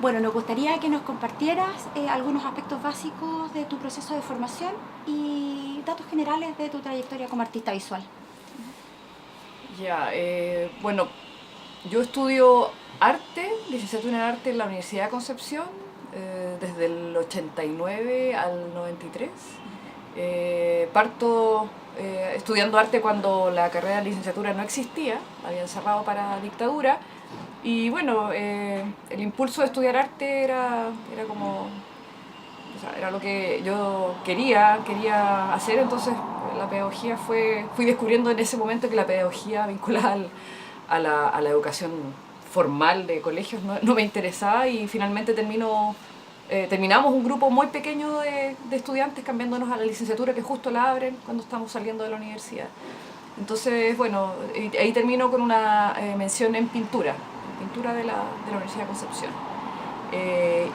Bueno, nos gustaría que nos compartieras algunos aspectos básicos de tu proceso de formación y datos generales de tu trayectoria como artista visual. Ya, bueno, yo estudio arte, licenciatura en arte en la Universidad de Concepción, desde el 89 al 93. Parto estudiando arte cuando la carrera de licenciatura no existía, la habían cerrado para dictadura. Y bueno, el impulso de estudiar arte era como, o sea, era lo que yo quería hacer. Entonces la pedagogía fui descubriendo en ese momento que la pedagogía vinculada a la educación formal de colegios no me interesaba, y finalmente terminamos un grupo muy pequeño de estudiantes cambiándonos a la licenciatura, que justo la abren cuando estamos saliendo de la universidad. Entonces, bueno, ahí termino con una mención en pintura de la Universidad de Concepción.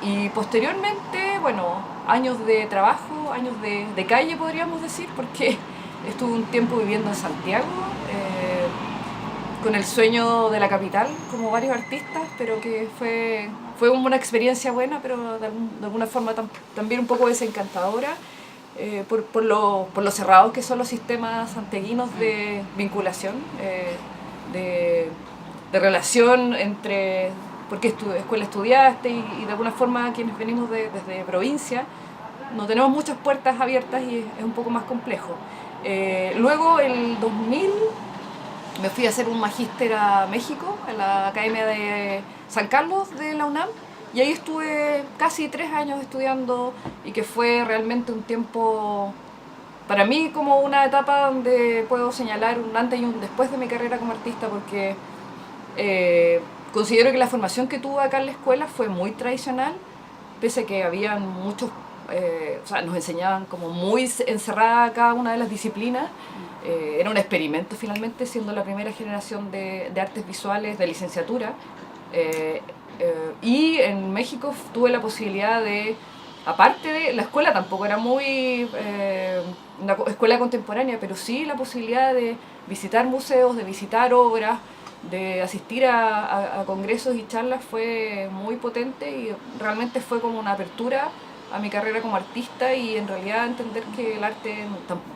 Y posteriormente, bueno, años de trabajo, años de calle podríamos decir, porque estuve un tiempo viviendo en Santiago, con el sueño de la capital, como varios artistas, pero que fue una experiencia buena, pero de alguna forma también un poco desencantadora, por lo cerrados que son los sistemas santiaguinos de vinculación, de, de relación entre por qué escuela estudiaste, y de alguna forma quienes venimos desde provincia no tenemos muchas puertas abiertas y es un poco más complejo. Luego, el 2000, me fui a hacer un magíster a México, a la Academia de San Carlos de la UNAM, y ahí estuve casi 3 años estudiando, y que fue realmente un tiempo para mí como una etapa donde puedo señalar un antes y un después de mi carrera como artista, porque eh, considero que la formación que tuve acá en la escuela fue muy tradicional, pese a que habían muchos, o sea, nos enseñaban como muy encerrada cada una de las disciplinas. Era un experimento finalmente, siendo la primera generación de artes visuales de licenciatura. Eh, y en México tuve la posibilidad de, aparte de, la escuela tampoco era muy una escuela contemporánea, pero sí la posibilidad de visitar museos, de visitar obras, de asistir a congresos y charlas. Fue muy potente y realmente fue como una apertura a mi carrera como artista, y en realidad entender que el arte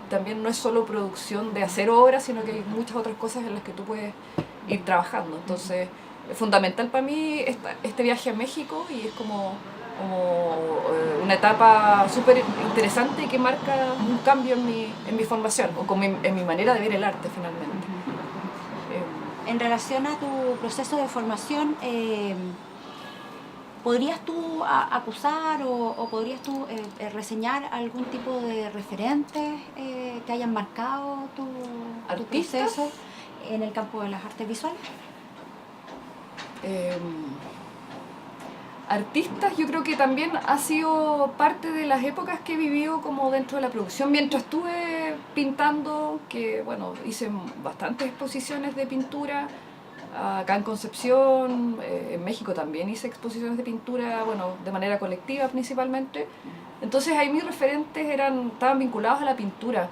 también no es solo producción de hacer obras, sino que hay muchas otras cosas en las que tú puedes ir trabajando. Entonces es fundamental para mí este viaje a México, y es como una etapa súper interesante y que marca un cambio en mi formación, o como en mi manera de ver el arte finalmente. En relación a tu proceso de formación, ¿podrías tú acusar o podrías tú reseñar algún tipo de referentes que hayan marcado tu ¿Artistas? proceso en el campo de las artes visuales? Eh, Artistas, yo creo que también ha sido parte de las épocas que he vivido como dentro de la producción. Mientras estuve pintando, que bueno, hice bastantes exposiciones de pintura acá en Concepción, en México también hice exposiciones de pintura, bueno, de manera colectiva principalmente. Entonces ahí mis referentes estaban vinculados a la pintura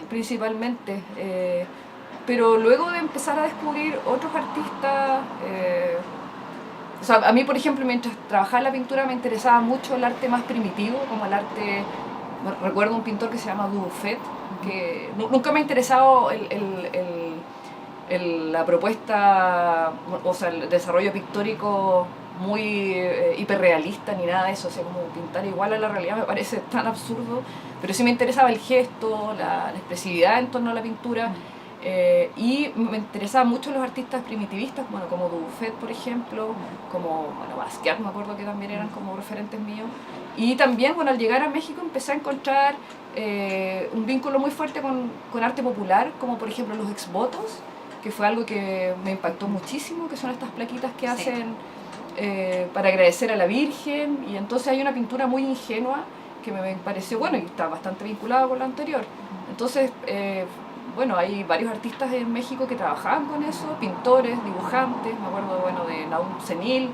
principalmente. Pero luego de empezar a descubrir otros artistas, o sea, a mí, por ejemplo, mientras trabajaba en la pintura me interesaba mucho el arte más primitivo, como el arte. Recuerdo un pintor que se llama Dubuffet, que nunca me ha interesado la propuesta, o sea, el desarrollo pictórico muy hiperrealista ni nada de eso. O sea, como pintar igual a la realidad me parece tan absurdo, pero sí me interesaba el gesto, la expresividad en torno a la pintura. Y me interesaban mucho los artistas primitivistas, bueno, como Dubuffet, por ejemplo, como bueno, Basquiat, me acuerdo que también eran como referentes míos. Y también, bueno, al llegar a México empecé a encontrar un vínculo muy fuerte con arte popular, como por ejemplo los exvotos, que fue algo que me impactó muchísimo, que son estas plaquitas que hacen para agradecer a la Virgen. Y entonces hay una pintura muy ingenua que me pareció, bueno, y está bastante vinculado con lo anterior. Entonces, bueno, hay varios artistas en México que trabajaban con eso, pintores, dibujantes. Me acuerdo, bueno, de Naum Senil,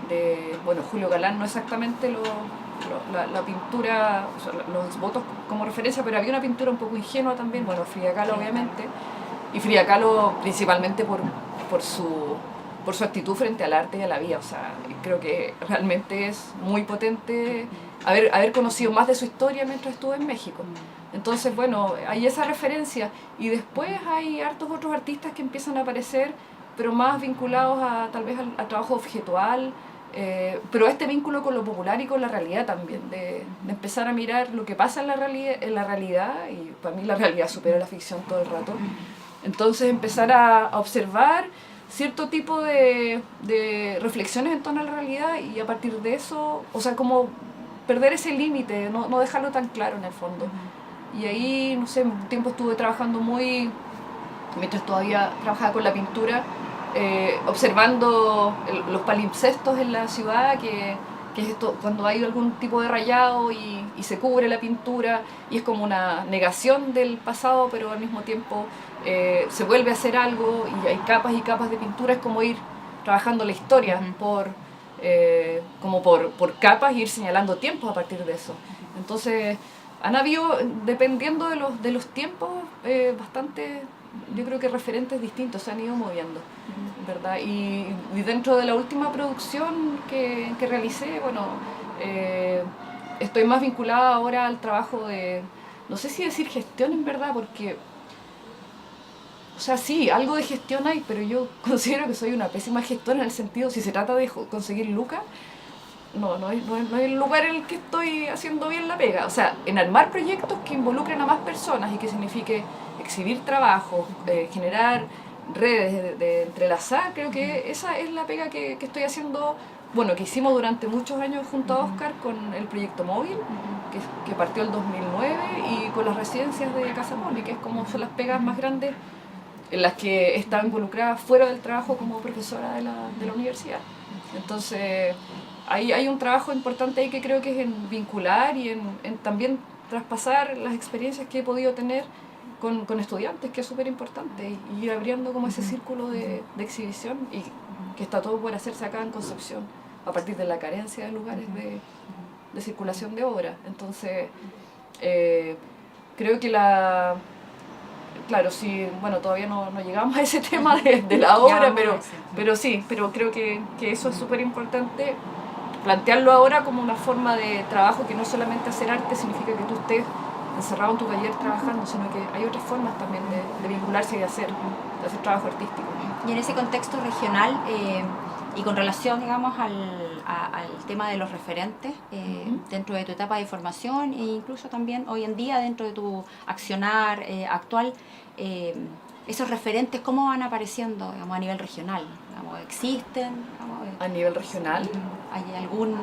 de, bueno, Julio Galán, no exactamente la pintura, o sea, los votos como referencia, pero había una pintura un poco ingenua también. Bueno, Frida Kahlo, obviamente, y Frida Kahlo principalmente por por su actitud frente al arte y a la vida. O sea, creo que realmente es muy potente haber conocido más de su historia mientras estuvo en México. Entonces, bueno, hay esa referencia. Y después hay hartos otros artistas que empiezan a aparecer, pero más vinculados tal vez al trabajo objetual, pero a este vínculo con lo popular y con la realidad también, de empezar a mirar lo que pasa en la realidad, y para mí la realidad supera la ficción todo el rato. Entonces empezar a observar cierto tipo de reflexiones en torno a la realidad, y a partir de eso, o sea, como perder ese límite, no dejarlo tan claro en el fondo. Y ahí, no sé, un tiempo estuve trabajando mientras todavía trabajaba con la pintura, observando los palimpsestos en la ciudad, que es esto, cuando hay algún tipo de rayado y se cubre la pintura, y es como una negación del pasado, pero al mismo tiempo se vuelve a hacer algo, y hay capas y capas de pintura. Es como ir trabajando la historia por capas, e ir señalando tiempos a partir de eso. Entonces han habido, dependiendo de los tiempos, bastante, yo creo que referentes distintos se han ido moviendo, ¿verdad? Y dentro de la última producción que realicé, bueno, estoy más vinculada ahora al trabajo de, no sé si decir gestión en verdad, porque, o sea, sí, algo de gestión hay, pero yo considero que soy una pésima gestora, en el sentido, si se trata de conseguir lucas, no es el lugar en el que estoy haciendo bien la pega. O sea, en armar proyectos que involucren a más personas y que signifique exhibir trabajos, generar redes de entrelazar, creo que esa es la pega que estoy haciendo, bueno, que hicimos durante muchos años junto a Oscar con el proyecto móvil, que partió el 2009, y con las residencias de Casa Poli, que es como son las pegas más grandes en las que estaba involucrada fuera del trabajo como profesora de la universidad. Entonces, hay un trabajo importante ahí, que creo que es en vincular y en también traspasar las experiencias que he podido tener con estudiantes, que es súper importante, y ir abriendo como ese círculo de exhibición, y que está todo por hacerse acá en Concepción, a partir de la carencia de lugares de circulación de obra. Entonces, creo que claro, sí, bueno, todavía no llegamos a ese tema de la obra, pero sí, pero creo que eso es súper importante, plantearlo ahora como una forma de trabajo, que no solamente hacer arte significa que tú estés encerrado en tu taller trabajando, sino que hay otras formas también de vincularse y de hacer trabajo artístico. Y en ese contexto regional, y con relación, digamos, al tema de los referentes, dentro de tu etapa de formación, e incluso también hoy en día dentro de tu accionar actual, esos referentes, ¿cómo van apareciendo, digamos, a nivel regional? Digamos, ¿existen? Digamos, ¿A nivel regional? ¿Hay algún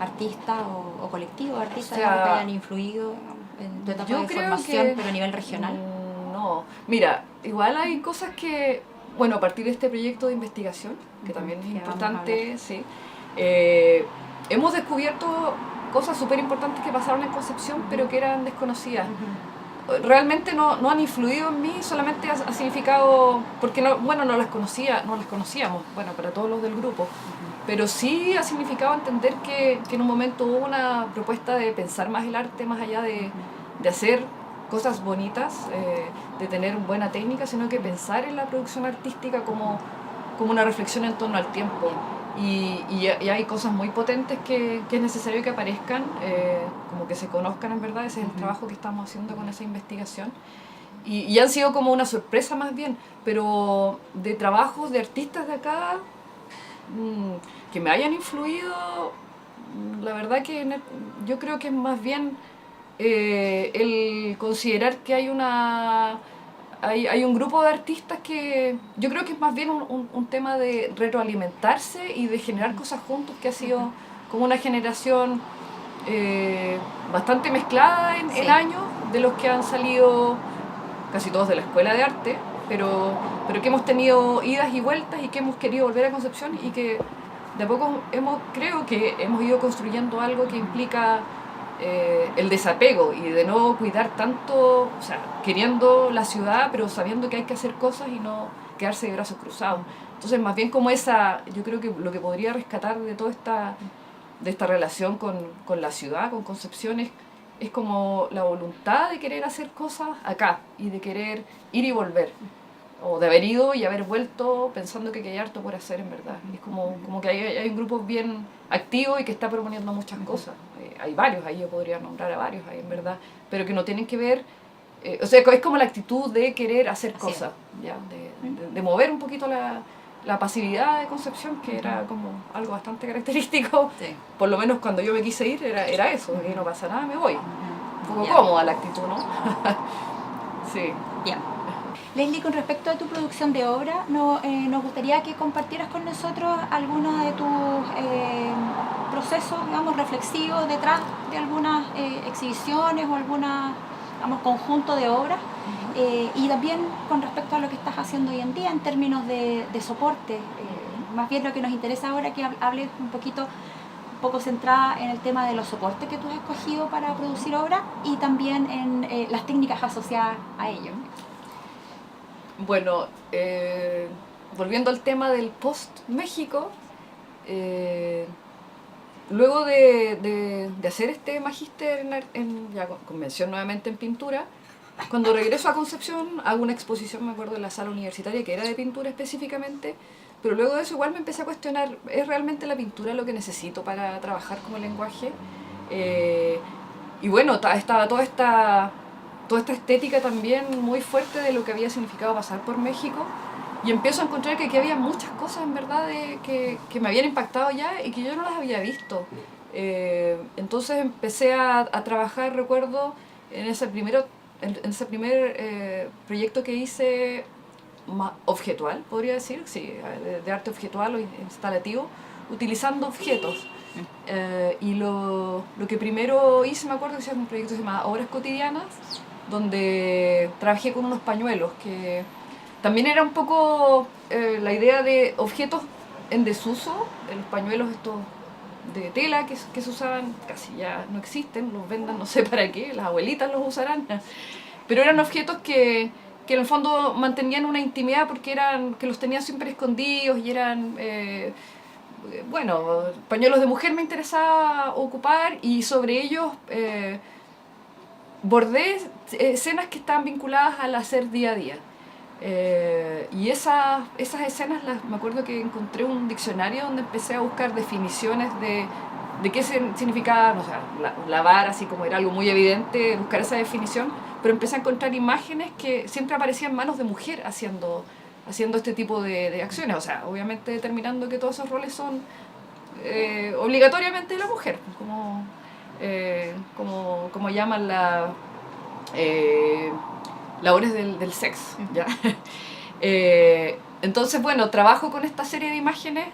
artista o colectivo de artistas, o sea, digamos, que hayan influido, digamos, en tu etapa de formación, pero a nivel regional? No, mira, igual hay cosas que, bueno, a partir de este proyecto de investigación, que también es importante, sí, hemos descubierto cosas súper importantes que pasaron en Concepción, pero que eran desconocidas. Realmente no han influido en mí, solamente ha significado, porque no las conocíamos, bueno, para todos los del grupo, pero sí ha significado entender que en un momento hubo una propuesta de pensar más el arte, más allá de hacer cosas bonitas, de tener buena técnica, sino que pensar en la producción artística como una reflexión en torno al tiempo. Y hay cosas muy potentes que es necesario que aparezcan, como que se conozcan en verdad. Ese es el trabajo que estamos haciendo con esa investigación. Y han sido como una sorpresa más bien, pero de trabajos de artistas de acá que me hayan influido, la verdad que yo creo que es más bien el considerar que hay un grupo de artistas, que yo creo que es más bien un tema de retroalimentarse y de generar cosas juntos, que ha sido como una generación bastante mezclada en años, de los que han salido casi todos de la escuela de arte, pero que hemos tenido idas y vueltas, y que hemos querido volver a Concepción, y que de a poco creo que hemos ido construyendo algo que implica el desapego, y de no cuidar tanto, o sea, queriendo la ciudad, pero sabiendo que hay que hacer cosas y no quedarse de brazos cruzados. Entonces, más bien como yo creo que lo que podría rescatar de toda esta relación con la ciudad, con Concepción, es como la voluntad de querer hacer cosas acá, y de querer ir y volver. o de haber ido y haber vuelto pensando que hay harto por hacer en verdad. Es como que hay un grupo bien activo y que está proponiendo muchas cosas. Hay varios, ahí yo podría nombrar a varios ahí en verdad, pero que no tienen que ver, o sea, es como la actitud de querer hacer cosas, ¿ya? De mover un poquito la pasividad de Concepción, que era como algo bastante característico, por lo menos cuando yo me quise ir era eso, que no pasa nada, me voy. Un poco cómoda la actitud, ¿no? Sí. Bien. Leslie, con respecto a tu producción de obra, nos gustaría que compartieras con nosotros algunos de tus procesos, digamos, reflexivos detrás de algunas exhibiciones o algunas, digamos, conjunto de obras, y también con respecto a lo que estás haciendo hoy en día en términos de soporte. Más bien lo que nos interesa ahora que hables un poco centrada en el tema de los soportes que tú has escogido para producir obras y también en las técnicas asociadas a ello. Bueno, volviendo al tema del post-México, luego de hacer este magíster con mención nuevamente en pintura, cuando regreso a Concepción hago una exposición, me acuerdo, en la sala universitaria que era de pintura específicamente, pero luego de eso igual me empecé a cuestionar, ¿es realmente la pintura lo que necesito para trabajar como lenguaje? Y bueno, estaba toda esta estética también muy fuerte de lo que había significado pasar por México, y empiezo a encontrar que aquí había muchas cosas en verdad que me habían impactado ya y que yo no las había visto. Entonces empecé a trabajar, recuerdo, en ese primer proyecto que hice, objetual, podría decir, sí, de arte objetual o instalativo, utilizando objetos. Y lo que primero hice, me acuerdo que se llama un proyecto que se llama Obras Cotidianas, donde trabajé con unos pañuelos, que también era un poco la idea de objetos en desuso, los pañuelos estos de tela que se usaban, casi ya no existen, los vendan no sé para qué, las abuelitas los usarán, pero eran objetos que en el fondo mantenían una intimidad porque que los tenía siempre escondidos y eran... bueno, pañuelos de mujer me interesaba ocupar, y sobre ellos bordé escenas que estaban vinculadas al hacer día a día. Y esas escenas, me acuerdo que encontré un diccionario donde empecé a buscar definiciones de qué significaba, o sea, lavar, así como era algo muy evidente, buscar esa definición, pero empecé a encontrar imágenes que siempre aparecían manos de mujer haciendo este tipo de acciones, o sea, obviamente determinando que todos esos roles son obligatoriamente de la mujer, como llaman labores del sexo, ¿ya? Entonces, bueno, trabajo con esta serie de imágenes,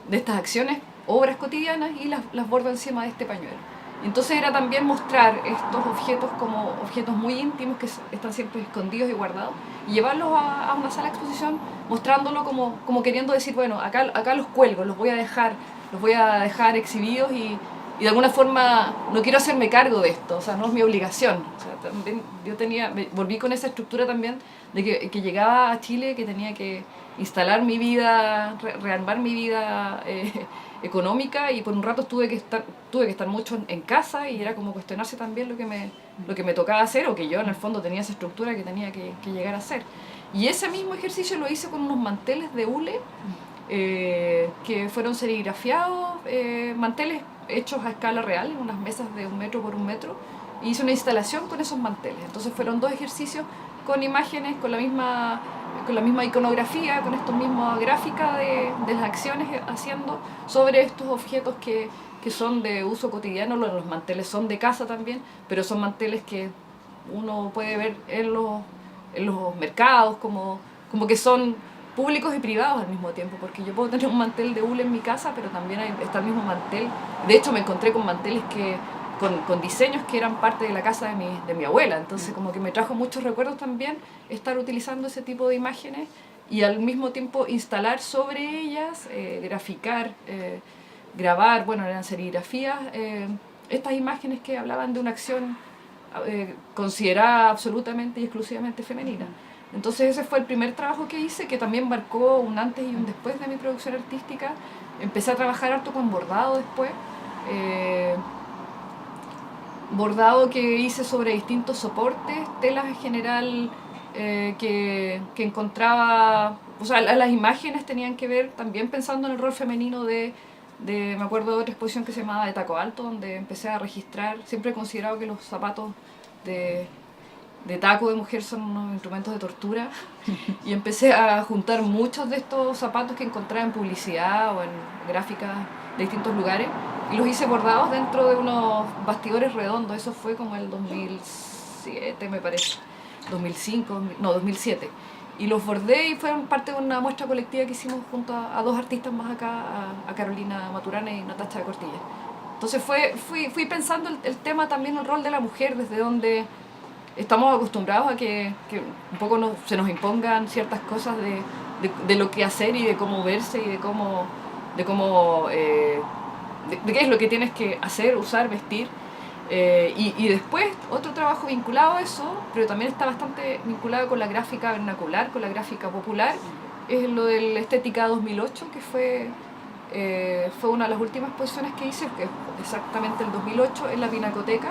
de estas acciones, obras cotidianas, y las bordo encima de este pañuelo. Entonces era también mostrar estos objetos como objetos muy íntimos que están siempre escondidos y guardados, y llevarlos a una sala de exposición mostrándolo como queriendo decir, bueno, acá los cuelgo, los voy a dejar exhibidos, y de alguna forma no quiero hacerme cargo de esto, o sea, no es mi obligación. O sea, también volví con esa estructura también de que llegaba a Chile, que tenía que instalar mi vida, rearmar mi vida económica, y por un rato tuve que estar mucho en casa, y era como cuestionarse también lo que me tocaba hacer, o que yo en el fondo tenía esa estructura que tenía que llegar a hacer. Y ese mismo ejercicio lo hice con unos manteles de hule que fueron serigrafiados, manteles hechos a escala real, en unas mesas de 1 metro por 1 metro, y hice una instalación con esos manteles. Entonces fueron 2 ejercicios con imágenes, con la misma iconografía, con esta misma gráfica de las acciones haciendo sobre estos objetos que son de uso cotidiano. Los manteles son de casa también, pero son manteles que uno puede ver en los mercados, como que son públicos y privados al mismo tiempo, porque yo puedo tener un mantel de hule en mi casa, pero también está el mismo mantel. De hecho, me encontré con manteles con diseños que eran parte de la casa de mi abuela, entonces como que me trajo muchos recuerdos también estar utilizando ese tipo de imágenes, y al mismo tiempo instalar sobre ellas, graficar, grabar, bueno, eran serigrafías, estas imágenes que hablaban de una acción considerada absolutamente y exclusivamente femenina. Entonces ese fue el primer trabajo que hice, que también marcó un antes y un después de mi producción artística. Empecé a trabajar harto con bordado después, bordado que hice sobre distintos soportes, telas en general que encontraba, o sea, las imágenes tenían que ver también pensando en el rol femenino me acuerdo de otra exposición que se llamaba De Taco Alto, donde empecé a registrar, siempre he considerado que los zapatos de, de taco de mujer son unos instrumentos de tortura, y empecé a juntar muchos de estos zapatos que encontraba en publicidad o en gráficas de distintos lugares, y los hice bordados dentro de unos bastidores redondos. Eso fue como el 2007, me parece, 2005, no, 2007. Y los bordé y fueron parte de una muestra colectiva que hicimos junto a dos artistas más acá, a Carolina Maturana y Natacha de Cortilla. Entonces fui pensando el tema también, el rol de la mujer, desde donde estamos acostumbrados a que un poco se nos impongan ciertas cosas de lo que hacer y de cómo verse y de qué es lo que tienes que hacer, usar, vestir. Y después otro trabajo vinculado a eso, pero también está bastante vinculado con la gráfica vernacular, con la gráfica popular, es lo de la Estética 2008, que fue una de las últimas exposiciones que hice, que es exactamente el 2008, en la Pinacoteca,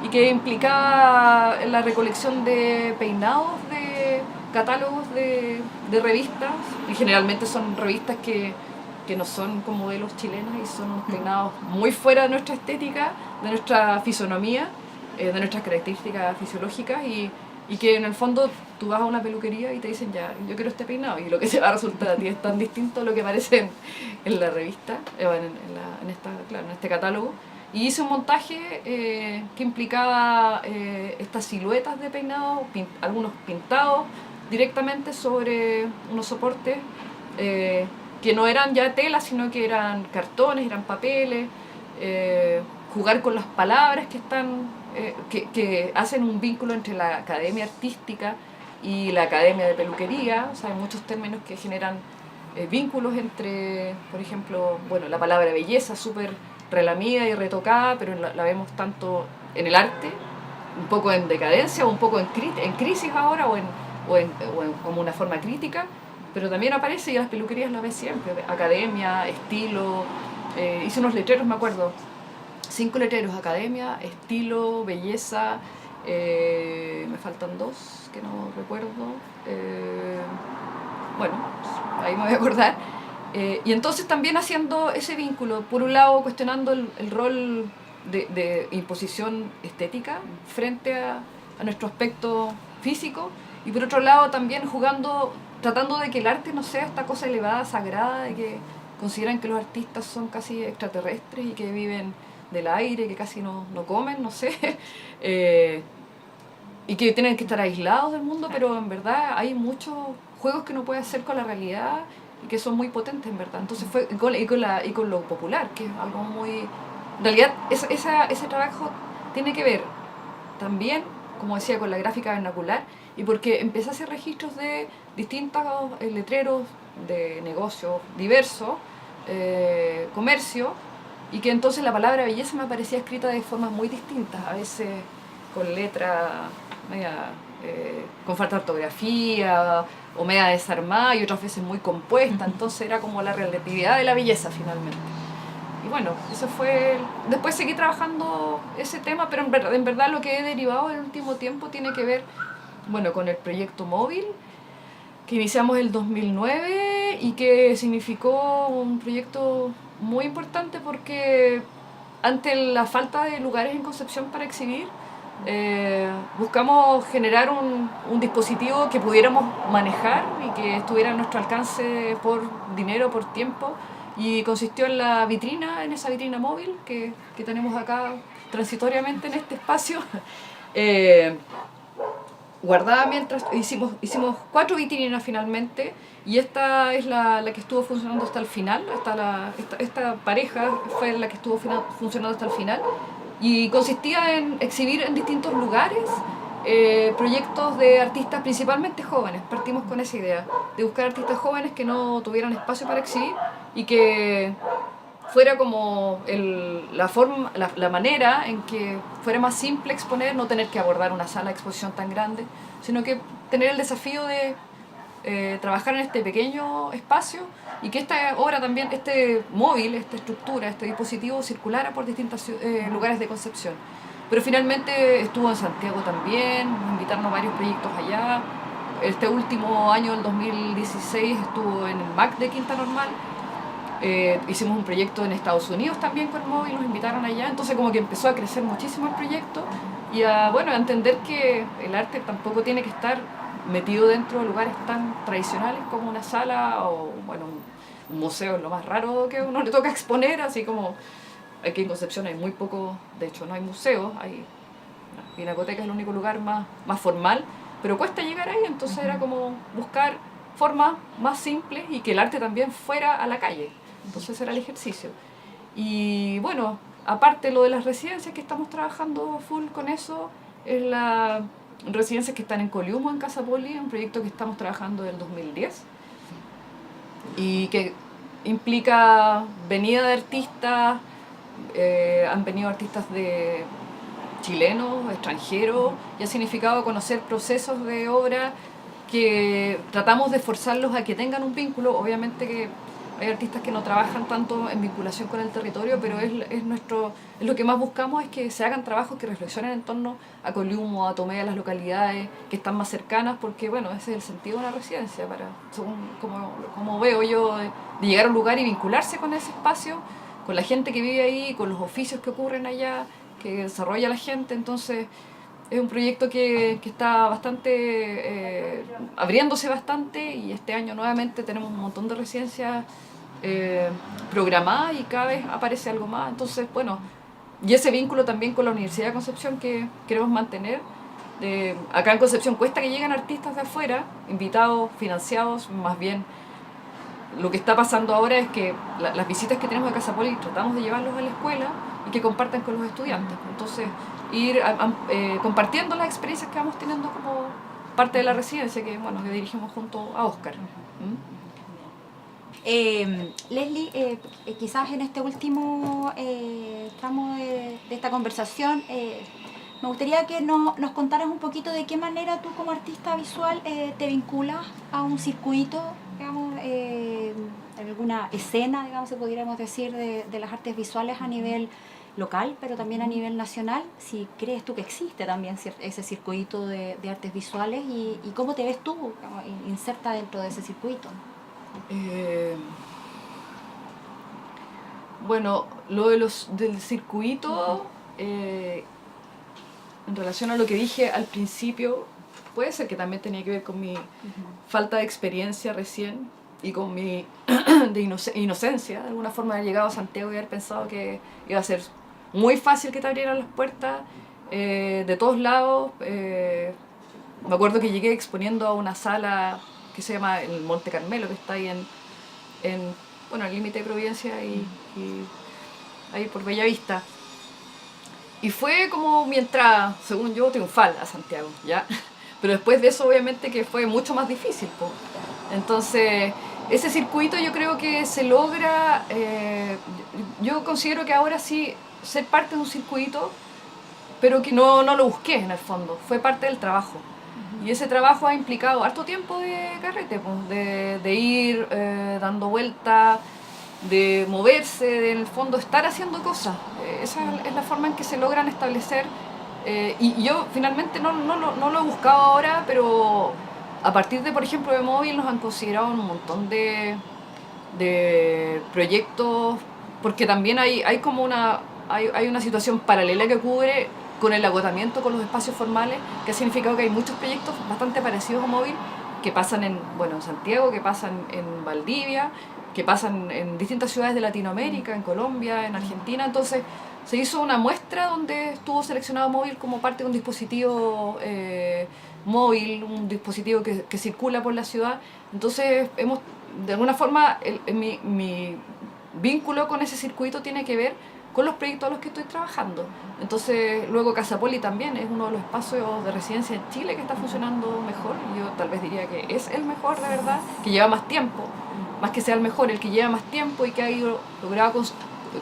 y que implicaba la recolección de peinados de catálogos de revistas, y generalmente son revistas que no son con modelos chilenos y son unos peinados muy fuera de nuestra estética, de nuestra fisonomía, de nuestras características fisiológicas, y que en el fondo tú vas a una peluquería y te dicen ya, yo quiero este peinado, y lo que se va a resultar a ti es tan distinto a lo que aparece en la revista, en este catálogo. Y hice un montaje que implicaba estas siluetas de peinado, algunos pintados directamente sobre unos soportes que no eran ya tela, sino que eran cartones, eran papeles, jugar con las palabras que hacen un vínculo entre la academia artística y la academia de peluquería. O sea, hay muchos términos que generan vínculos entre, por ejemplo, bueno, la palabra belleza, súper relamida y retocada, pero la vemos tanto en el arte, un poco en decadencia, o un poco en crisis ahora, o como una forma crítica, pero también aparece, y las peluquerías la ves siempre, academia, estilo. Hice unos letreros, me acuerdo, 5 letreros: academia, estilo, belleza, me faltan 2 que no recuerdo, bueno, ahí me voy a acordar. Y entonces también haciendo ese vínculo, por un lado cuestionando el rol de imposición estética frente a nuestro aspecto físico, y por otro lado también tratando de que el arte no sea esta cosa elevada, sagrada, de que consideran que los artistas son casi extraterrestres y que viven del aire, que casi no comen, no sé, y que tienen que estar aislados del mundo, pero en verdad hay muchos juegos que uno puede hacer con la realidad y que son muy potentes, en verdad. Entonces fue y con lo popular, que es algo muy... En realidad ese trabajo tiene que ver también, como decía, con la gráfica vernacular, y porque empecé a hacer registros de distintos letreros de negocios diversos, comercio, y que entonces la palabra belleza me aparecía escrita de formas muy distintas, a veces con letra con falta de ortografía o media desarmada, y otras veces muy compuesta. Entonces era como la relatividad de la belleza finalmente. Y bueno, eso fue... Después seguí trabajando ese tema, pero en verdad lo que he derivado en el último tiempo tiene que ver, bueno, con el proyecto móvil que iniciamos el 2009, y que significó un proyecto muy importante porque ante la falta de lugares en Concepción para exhibir, buscamos generar un dispositivo que pudiéramos manejar y que estuviera a nuestro alcance por dinero, por tiempo, y consistió en en esa vitrina móvil que tenemos acá transitoriamente en este espacio, guardada mientras hicimos 4 vitrinas finalmente, y esta es la que estuvo funcionando hasta el final. Esta pareja fue la que estuvo funcionando hasta el final, y consistía en exhibir en distintos lugares proyectos de artistas principalmente jóvenes. Partimos con esa idea de buscar artistas jóvenes que no tuvieran espacio para exhibir, y que fuera como la manera en que fuera más simple exponer, no tener que abordar una sala de exposición tan grande, sino que tener el desafío de trabajar en este pequeño espacio, y que esta obra también, este móvil, esta estructura, este dispositivo circulara por distintos lugares de Concepción. Pero finalmente estuvo en Santiago también, nos invitaron a varios proyectos allá, este último año, el 2016, estuvo en el MAC de Quinta Normal. Hicimos un proyecto en Estados Unidos también con móvil, nos invitaron allá, entonces como que empezó a crecer muchísimo el proyecto y a entender que el arte tampoco tiene que estar metido dentro de lugares tan tradicionales como una sala o bueno, un museo es lo más raro que a uno le toca exponer, así como aquí en Concepción hay muy poco, de hecho no hay museos, hay Pinacoteca es el único lugar más formal, pero cuesta llegar ahí, entonces era como buscar formas más simples y que el arte también fuera a la calle. Entonces era el ejercicio. Y bueno, aparte lo de las residencias que estamos trabajando full con eso, es la residencias que están en Coliumo, en Casa Poli, un proyecto que estamos trabajando del 2010 y que implica venida de artistas, han venido artistas de chilenos, extranjeros, y ha significado conocer procesos de obra que tratamos de forzarlos a que tengan un vínculo. Obviamente que hay artistas que no trabajan tanto en vinculación con el territorio, pero es lo que más buscamos, es que se hagan trabajos que reflexionen en torno a Coliumo, a Tomé, a las localidades que están más cercanas, porque bueno, ese es el sentido de una residencia, según como veo yo, de llegar a un lugar y vincularse con ese espacio, con la gente que vive ahí, con los oficios que ocurren allá, que desarrolla la gente. Entonces es un proyecto que está bastante, abriéndose bastante, y este año nuevamente tenemos un montón de residencias programadas y cada vez aparece algo más. Entonces, bueno, y ese vínculo también con la Universidad de Concepción que queremos mantener. Acá en Concepción cuesta que lleguen artistas de afuera, invitados, financiados, más bien. Lo que está pasando ahora es que las visitas que tenemos de Casa Poli tratamos de llevarlos a la escuela y que compartan con los estudiantes. Entonces, ir compartiendo las experiencias que vamos teniendo como parte de la residencia que dirigimos junto a Oscar. Leslie, quizás en este último tramo de esta conversación, me gustaría que nos contaras un poquito de qué manera tú como artista visual te vinculas a un circuito, digamos, alguna escena, digamos, si pudiéramos decir, de las artes visuales a nivel local, pero también a nivel nacional. Si crees tú que existe también ese circuito de artes visuales y cómo te ves tú, digamos, inserta dentro de ese circuito. Bueno, lo del circuito, en relación a lo que dije al principio, puede ser que también tenía que ver con mi falta de experiencia recién y con mi inocencia, de alguna forma, de haber llegado a Santiago y haber pensado que iba a ser muy fácil que te abrieran las puertas de todos lados. Me acuerdo que llegué exponiendo a una sala que se llama el Monte Carmelo, que está ahí en el límite de Providencia y ahí por Bellavista. Y fue como mi entrada, según yo, triunfal a Santiago, ¿ya? Pero después de eso, obviamente, que fue mucho más difícil, po. Entonces, ese circuito yo creo que se logra, yo considero que ahora sí, ser parte de un circuito, pero que no lo busqué en el fondo, fue parte del trabajo. Y ese trabajo ha implicado harto tiempo de carrete, pues, de ir dando vueltas, de moverse, de, en el fondo estar haciendo cosas. Esa es la forma en que se logran establecer. Y yo finalmente no lo he buscado ahora, pero a partir de, por ejemplo, de móvil nos han considerado un montón de proyectos, porque también hay como hay una situación paralela que ocurre con el agotamiento con los espacios formales, que ha significado que hay muchos proyectos bastante parecidos a móvil que pasan en Santiago, que pasan en Valdivia, que pasan en distintas ciudades de Latinoamérica, en Colombia, en Argentina. Entonces se hizo una muestra donde estuvo seleccionado móvil como parte de un dispositivo móvil, un dispositivo que circula por la ciudad. Entonces hemos, de alguna forma, mi vínculo con ese circuito tiene que ver con los proyectos a los que estoy trabajando. Entonces, luego Casa Poli también es uno de los espacios de residencia en Chile que está funcionando mejor. Yo tal vez diría que es el mejor, de verdad, que lleva más tiempo, más que sea el mejor, el que lleva más tiempo y que ha ido logrado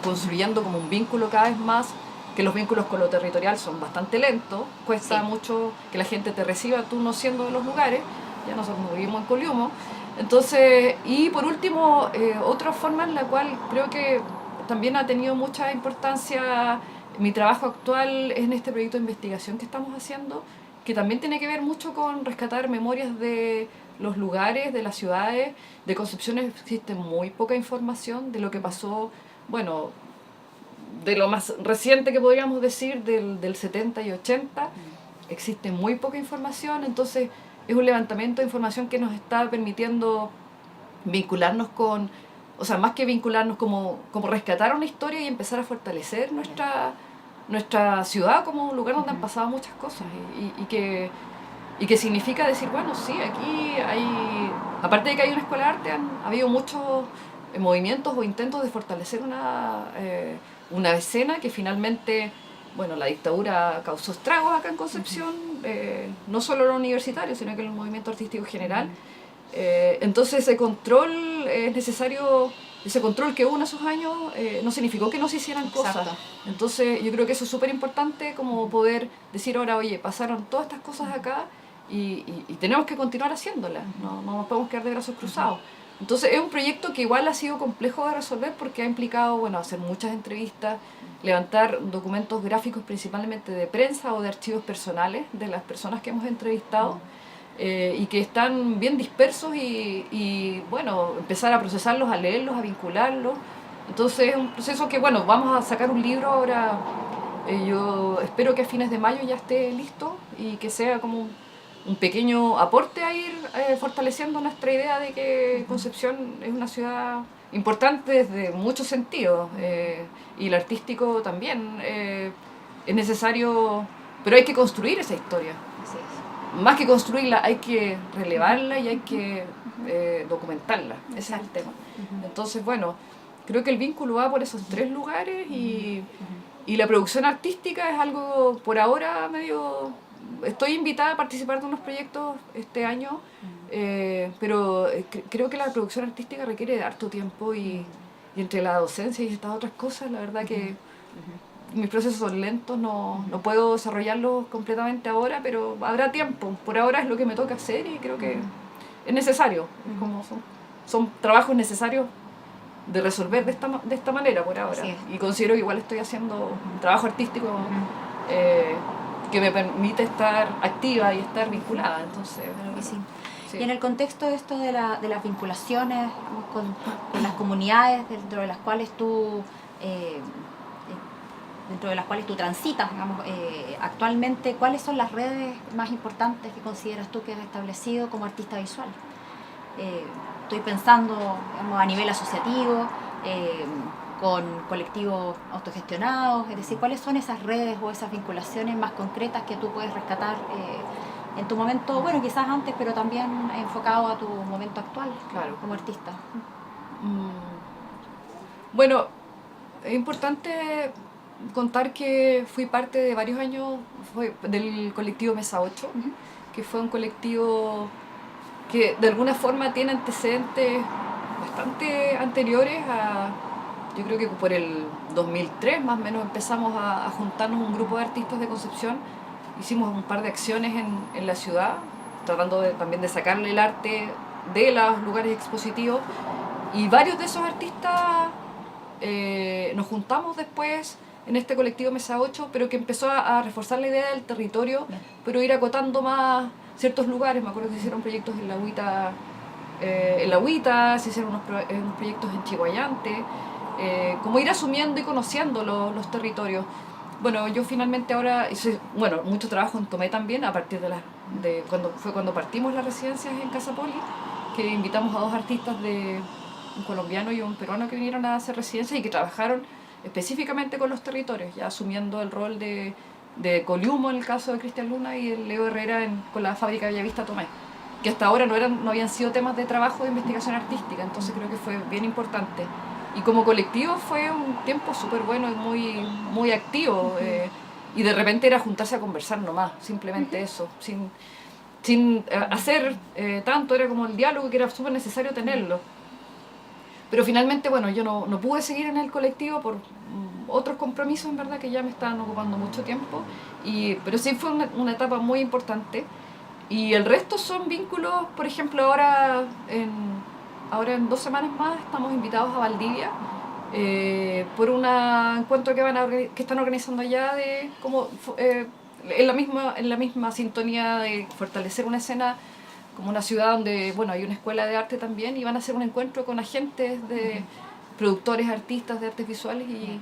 construyendo como un vínculo cada vez más, que los vínculos con lo territorial son bastante lentos, cuesta mucho que la gente te reciba, tú no siendo de los lugares, ya nosotros vivimos en Coliumo. Entonces, y por último, otra forma en la cual creo que también ha tenido mucha importancia mi trabajo actual en este proyecto de investigación que estamos haciendo, que también tiene que ver mucho con rescatar memorias de los lugares, de las ciudades. De Concepción existe muy poca información de lo que pasó, bueno, de lo más reciente que podríamos decir, del 70 y 80, existe muy poca información, entonces es un levantamiento de información que nos está permitiendo vincularnos con, o sea, más que vincularnos, como rescatar una historia y empezar a fortalecer nuestra ciudad como un lugar donde han pasado muchas cosas y que significa decir, bueno, sí, aquí hay, aparte de que hay una escuela de arte, han habido muchos movimientos o intentos de fortalecer una escena que finalmente, bueno, la dictadura causó estragos acá en Concepción, no solo en los universitarios, sino que en el movimiento artístico general. Entonces ese control es necesario, ese control que hubo en esos años no significó que no se hicieran cosas. Exacto. Entonces yo creo que eso es súper importante, como poder decir ahora, oye, pasaron todas estas cosas acá y tenemos que continuar haciéndolas, no nos podemos quedar de brazos cruzados. Entonces es un proyecto que igual ha sido complejo de resolver porque ha implicado, bueno, hacer muchas entrevistas, levantar documentos gráficos principalmente de prensa o de archivos personales de las personas que hemos entrevistado. Y que están bien dispersos y bueno, empezar a procesarlos, a leerlos, a vincularlos. Entonces es un proceso que, bueno, vamos a sacar un libro ahora, yo espero que a fines de mayo ya esté listo y que sea como un pequeño aporte a ir fortaleciendo nuestra idea de que Concepción es una ciudad importante desde muchos sentidos, y el artístico también es necesario, pero hay que construir esa historia. Así es. Más que construirla, hay que relevarla y hay que documentarla. Ese es el tema. Entonces, bueno, creo que el vínculo va por esos tres lugares y la producción artística es algo, por ahora, medio... Estoy invitada a participar de unos proyectos este año, pero creo que la producción artística requiere de harto tiempo y entre la docencia y estas otras cosas, la verdad que... Mis procesos son lentos, no puedo desarrollarlos completamente ahora, pero habrá tiempo. Por ahora es lo que me toca hacer y creo que es necesario. Como son trabajos necesarios de resolver de esta manera por ahora. Y considero que igual estoy haciendo un trabajo artístico que me permite estar activa y estar vinculada. Entonces, claro que sí. Sí. Y en el contexto de esto de las vinculaciones con las comunidades dentro de las cuales tú... dentro de las cuales tú transitas, digamos, actualmente, ¿cuáles son las redes más importantes que consideras tú que has establecido como artista visual? Estoy pensando, digamos, a nivel asociativo, con colectivos autogestionados, es decir, ¿cuáles son esas redes o esas vinculaciones más concretas que tú puedes rescatar en tu momento, bueno, quizás antes, pero también enfocado a tu momento actual, claro, como artista? Bueno, es importante contar que fui parte de varios años del colectivo Mesa 8, que fue un colectivo que de alguna forma tiene antecedentes bastante anteriores a, yo creo que por el 2003 más o menos empezamos a juntarnos un grupo de artistas de Concepción, hicimos un par de acciones en la ciudad, tratando también de sacarle el arte de los lugares expositivos, y varios de esos artistas nos juntamos después en este colectivo Mesa 8, pero que empezó a reforzar la idea del territorio, pero ir acotando más ciertos lugares. Me acuerdo que se hicieron proyectos en la Huita, se hicieron unos proyectos en Chiguayante, como ir asumiendo y conociendo los territorios. Bueno, yo finalmente ahora hice, bueno, mucho trabajo en Tomé también, a partir de cuando partimos las residencias en Casa Poli, que invitamos a dos artistas, un colombiano y un peruano, que vinieron a hacer residencias y que trabajaron específicamente con los territorios, ya asumiendo el rol de Coliumo en el caso de Cristian Luna y el Leo Herrera con la fábrica Bellavista Tomé, que hasta ahora no habían sido temas de trabajo de investigación artística, entonces creo que fue bien importante. Y como colectivo fue un tiempo súper bueno y muy activo, y de repente era juntarse a conversar nomás, simplemente eso, sin hacer tanto, era como el diálogo que era súper necesario tenerlo. Pero finalmente, bueno, yo no pude seguir en el colectivo por otros compromisos, en verdad, que ya me estaban ocupando mucho tiempo, pero sí fue una etapa muy importante. Y el resto son vínculos, por ejemplo, ahora en 2 semanas más estamos invitados a Valdivia por un encuentro que están organizando allá de como en la misma sintonía de fortalecer una escena como una ciudad donde, bueno, hay una escuela de arte también y van a hacer un encuentro con agentes de productores, artistas de artes visuales y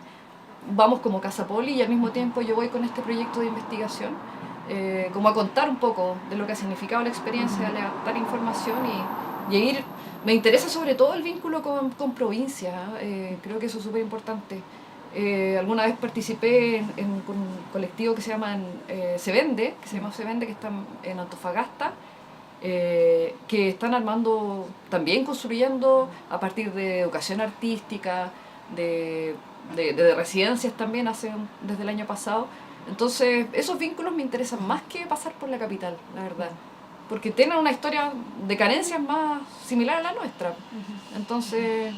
vamos como Casa Poli y al mismo tiempo yo voy con este proyecto de investigación como a contar un poco de lo que ha significado la experiencia, de dar información y ir. Me interesa sobre todo el vínculo con provincias, creo que eso es súper importante. Alguna vez participé con un colectivo que se llama Se Vende, que está en Antofagasta, que están armando, también construyendo a partir de educación artística, de residencias también desde el año pasado. Entonces esos vínculos me interesan más que pasar por la capital, la verdad, porque tienen una historia de carencias más similar a la nuestra. Entonces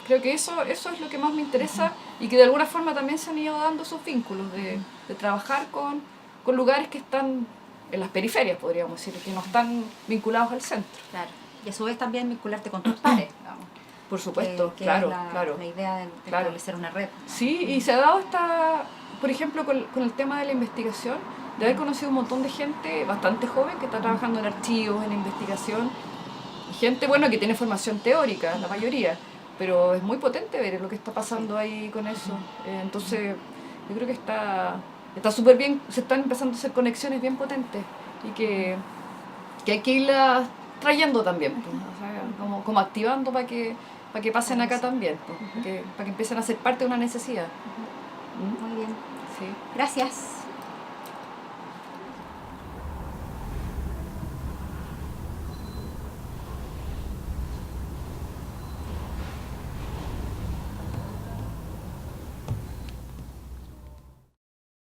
creo que eso es lo que más me interesa y que de alguna forma también se han ido dando esos vínculos de trabajar con lugares que están en las periferias, podríamos decir, que no están vinculados al centro. Claro. Y a su vez también vincularte con tus pares, digamos. Por supuesto, que claro, es claro. La idea de establecer una red. Sí, y se ha dado por ejemplo, con el tema de la investigación, de haber conocido un montón de gente bastante joven que está trabajando en archivos, en investigación, y gente, bueno, que tiene formación teórica, la mayoría, pero es muy potente ver lo que está pasando ahí con eso. Entonces, yo creo que está súper bien, se están empezando a hacer conexiones bien potentes y que hay que irlas trayendo también, pues, o sea, como activando para que pasen acá también, pues, para que empiecen a ser parte de una necesidad. Muy bien. Sí. Gracias.